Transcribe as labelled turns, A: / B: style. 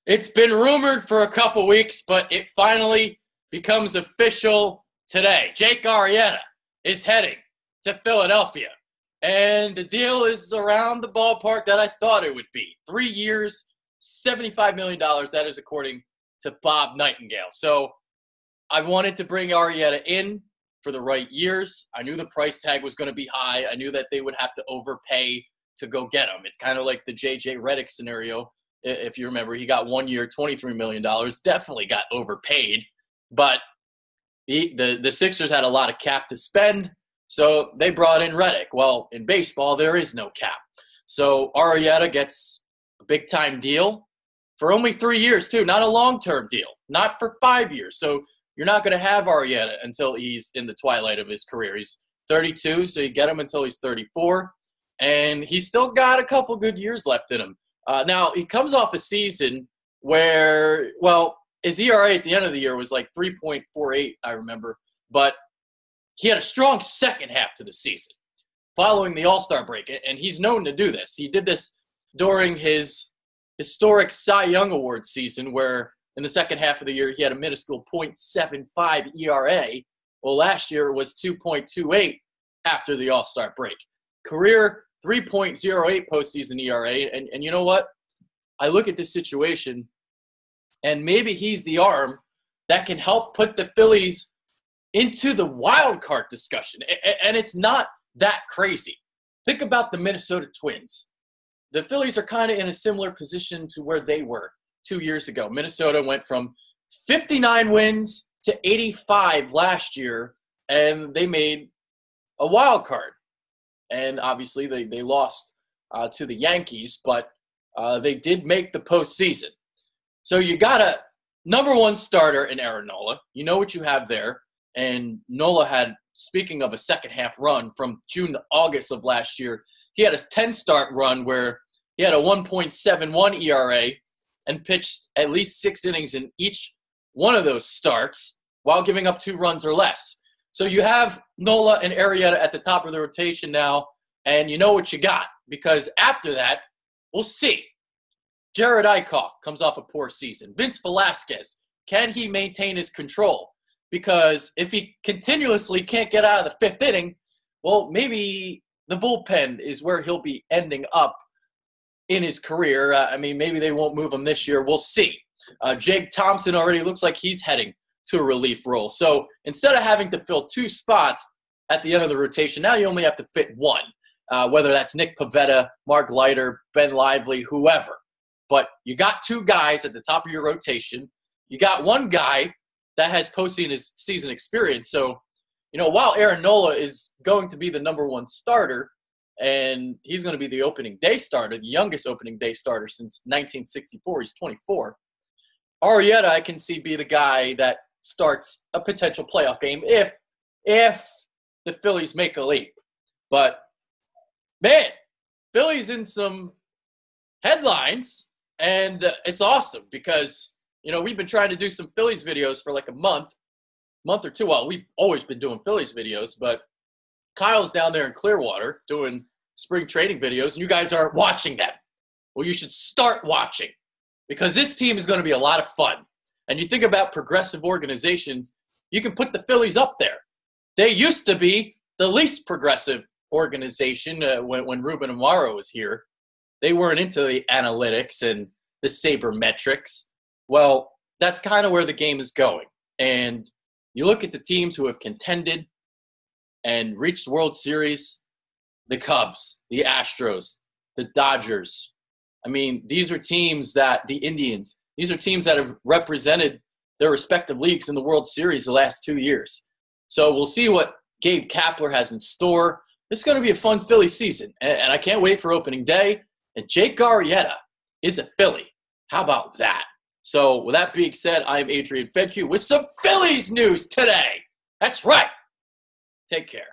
A: It's been rumored for a couple weeks, but it finally becomes official today. Jake Arrieta is heading to Philadelphia, and the deal is around the ballpark that I thought it would be. 3 years, $75 million. That is according to Bob Nightingale. So I wanted to bring Arrieta in for the right years. I knew the price tag was going to be high. I knew that they would have to overpay to go get him. It's kind of like the J.J. Redick scenario. If you remember, he got 1 year, $23 million. Definitely got overpaid. But the Sixers had a lot of cap to spend, so they brought in Redick. Well, in baseball, there is no cap. So Arrieta gets a big-time deal for only 3 years, too. Not a long-term deal. Not for 5 years. So you're not going to have Arrieta until he's in the twilight of his career. He's 32, so you get him until he's 34. And he's still got a couple good years left in him. Now, he comes off a season where, well, his ERA at the end of the year was like 3.48, I remember. But he had a strong second half to the season following the All-Star break, and he's known to do this. He did this during his historic Cy Young Award season where in the second half of the year he had a minuscule .75 ERA. Well, last year it was 2.28 after the All-Star break. Career 3.08 postseason ERA, and you know what? I look at this situation, and maybe he's the arm that can help put the Phillies into the wild card discussion, and it's not that crazy. Think about the Minnesota Twins. The Phillies are kind of in a similar position to where they were 2 years ago. Minnesota went from 59 wins to 85 last year, and they made a wild card. And obviously they lost to the Yankees, but they did make the postseason. So you got a number one starter in Aaron Nola. You know what you have there. And Nola had, speaking of a second half run from June to August of last year, he had a 10-start run where he had a 1.71 ERA and pitched at least 6 innings in each one of those starts while giving up 2 runs or less. So you have Nola and Arrieta at the top of the rotation now, and you know what you got. Because after that, we'll see. Jared Eichhoff comes off a poor season. Vince Velasquez, can he maintain his control? Because if he continuously can't get out of the 5th inning, well, maybe the bullpen is where he'll be ending up in his career. Maybe they won't move him this year. We'll see. Jake Thompson already looks like he's heading to a relief role. So instead of having to fill 2 spots at the end of the rotation, now you only have to fit 1, whether that's Nick Pivetta, Mark Leiter, Ben Lively, whoever. But you got 2 guys at the top of your rotation. You got 1 guy that has postseason experience. So, while Aaron Nola is going to be the number 1 starter, and he's going to be the opening day starter, the youngest opening day starter since 1964, he's 24, Arrieta I can see be the guy that starts a potential playoff game if the Phillies make a leap. But, man, Phillies in some headlines, and it's awesome because, we've been trying to do some Phillies videos for like a month or two. Well, we've always been doing Phillies videos, but Kyle's down there in Clearwater doing spring training videos, and you guys aren't watching them. Well, you should start watching because this team is going to be a lot of fun. And you think about progressive organizations, you can put the Phillies up there. They used to be the least progressive organization when Ruben Amaro was here. They weren't into the analytics and the sabermetrics. Well, that's kind of where the game is going. And you look at the teams who have contended and reached the World Series, the Cubs, the Astros, the Dodgers. These are teams that, the Indians, these are teams that have represented their respective leagues in the World Series the last 2 years. So we'll see what Gabe Kapler has in store. This is going to be a fun Philly season, and I can't wait for opening day. And Jake Arrieta is a Philly. How about that? So with that being said, I'm Adrian Fedkiw with some Phillies news today. That's right. Take care.